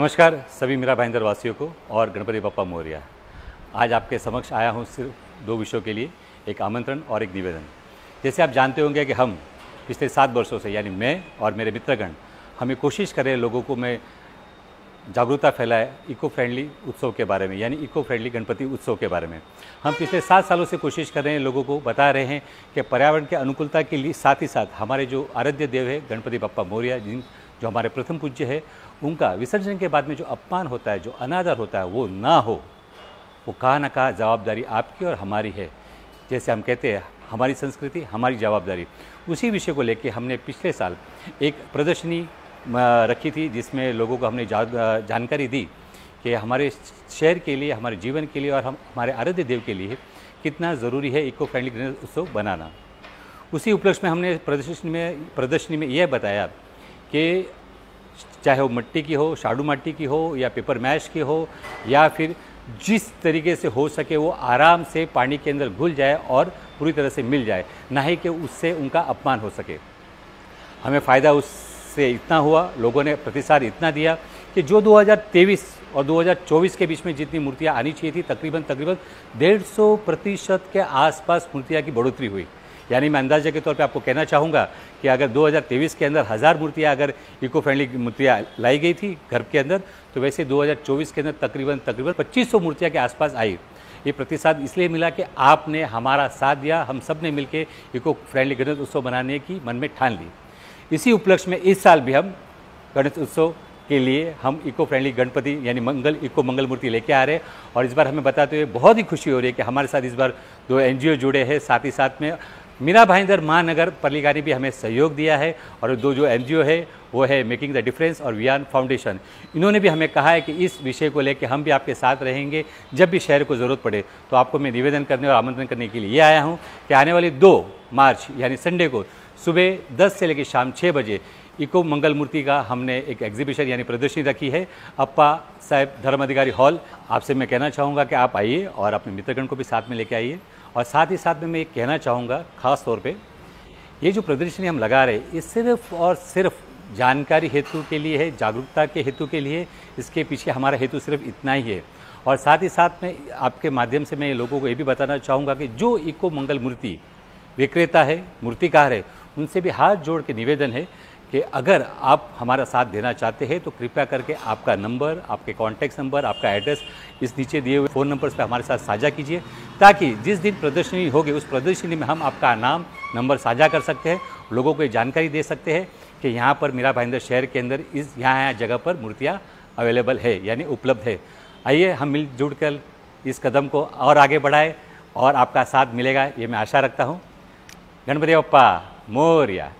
नमस्कार सभी मीरा भाईंदर वासियों को और गणपति बप्पा मोरया। आज आपके समक्ष आया हूँ सिर्फ दो विषयों के लिए, एक आमंत्रण और एक निवेदन। जैसे आप जानते होंगे कि हम पिछले 7 वर्षों से, यानी मैं और मेरे मित्रगण, हमें कोशिश करें लोगों को में जागरूकता फैलाए इको फ्रेंडली उत्सव के बारे में, यानी इको फ्रेंडली गणपति उत्सव के बारे में। हम पिछले 7 सालों से कोशिश कर रहे हैं, लोगों को बता रहे हैं कि पर्यावरण के अनुकूलता के लिए साथ ही साथ हमारे जो आराध्य देव है गणपति बप्पा मोरया, जो हमारे प्रथम पूज्य है, उनका विसर्जन के बाद में जो अपमान होता है, जो अनादर होता है, वो ना हो। वो कहाँ ना कहाँ जवाबदारी आपकी और हमारी है। जैसे हम कहते हैं हमारी संस्कृति हमारी जवाबदारी। उसी विषय को लेकर हमने पिछले साल एक प्रदर्शनी रखी थी, जिसमें लोगों को हमने जानकारी दी कि हमारे शहर के लिए, हमारे जीवन के लिए और हमारे आराध्य देव के लिए कितना ज़रूरी है इको फ्रेंडली गणेश उत्सव बनाना। उसी उपलक्ष्य में हमने प्रदर्शनी में यह बताया कि चाहे वो मिट्टी की हो, शाडू माटी की हो, या पेपर मैश की हो, या फिर जिस तरीके से हो सके वो आराम से पानी के अंदर घुल जाए और पूरी तरह से मिल जाए, ना ही कि उससे उनका अपमान हो सके। हमें फ़ायदा उससे इतना हुआ, लोगों ने प्रतिसाद इतना दिया कि जो 2023 और 2024 के बीच में जितनी मूर्तियाँ आनी चाहिए थी, तकरीबन 150% के आसपास मूर्तियाँ की बढ़ोतरी हुई। यानी मैं अंदाजे के तौर पे आपको कहना चाहूँगा कि अगर 2023 के अंदर 1000 मूर्तियाँ अगर इको फ्रेंडली मूर्तियाँ लाई गई थी घर के अंदर, तो वैसे 2024 के अंदर तकरीबन 2500 मूर्तियाँ के आसपास आई। ये प्रतिसाद इसलिए मिला कि आपने हमारा साथ दिया, हम सब ने मिलकर इको फ्रेंडली गणेश उत्सव बनाने की मन में ठान ली। इसी उपलक्ष्य में इस साल भी हम गणेश उत्सव के लिए हम इको फ्रेंडली गणपति यानी मंगल मूर्ति लेके आ रहे हैं। और इस बार हमें बताते हुए बहुत ही खुशी हो रही है कि हमारे साथ इस बार 2 NGO जुड़े हैं, साथ ही साथ में मीरा भाईंदर महानगर पालिका ने भी हमें सहयोग दिया है। और 2 जो NGO है वो है मेकिंग द डिफरेंस और वियान फाउंडेशन। इन्होंने भी हमें कहा है कि इस विषय को लेकर हम भी आपके साथ रहेंगे, जब भी शहर को ज़रूरत पड़े। तो आपको मैं निवेदन करने और आमंत्रण करने के लिए ये आया हूँ कि आने वाली 2 मार्च यानी संडे को सुबह 10 से लेकर शाम 6 बजे इको मंगल मूर्ति का हमने एक एग्जीबिशन यानी प्रदर्शनी रखी है, अप्पा साहब धर्म अधिकारी हॉल। आपसे मैं कहना चाहूँगा कि आप आइए और अपने मित्रगण को भी साथ में लेके आइए। और साथ ही साथ में मैं ये कहना चाहूँगा ख़ास तौर पे, ये जो प्रदर्शनी हम लगा रहे हैं ये सिर्फ और सिर्फ जानकारी हेतु के लिए है, जागरूकता के हेतु के लिए। इसके पीछे हमारा हेतु सिर्फ इतना ही है। और साथ ही साथ में आपके माध्यम से मैं लोगों को ये भी बताना चाहूँगा कि जो इको मंगल मूर्ति विक्रेता है, मूर्तिकार है, उनसे भी हाथ जोड़ के निवेदन है कि अगर आप हमारा साथ देना चाहते हैं तो कृपया करके आपका नंबर, आपके कॉन्टैक्ट नंबर, आपका एड्रेस इस नीचे दिए हुए फ़ोन नंबर्स पे हमारे साथ साझा कीजिए, ताकि जिस दिन प्रदर्शनी होगी उस प्रदर्शनी में हम आपका नाम, नंबर साझा कर सकते हैं, लोगों को जानकारी दे सकते हैं कि यहाँ पर मीरा भाईंदर शहर के अंदर यहाँ जगह पर मूर्तियाँ अवेलेबल है, यानी उपलब्ध है। आइए हम मिलजुल कर इस कदम को और आगे बढ़ाएँ और आपका साथ मिलेगा, ये मैं आशा रखता हूँ। गणपति बप्पा मोरया।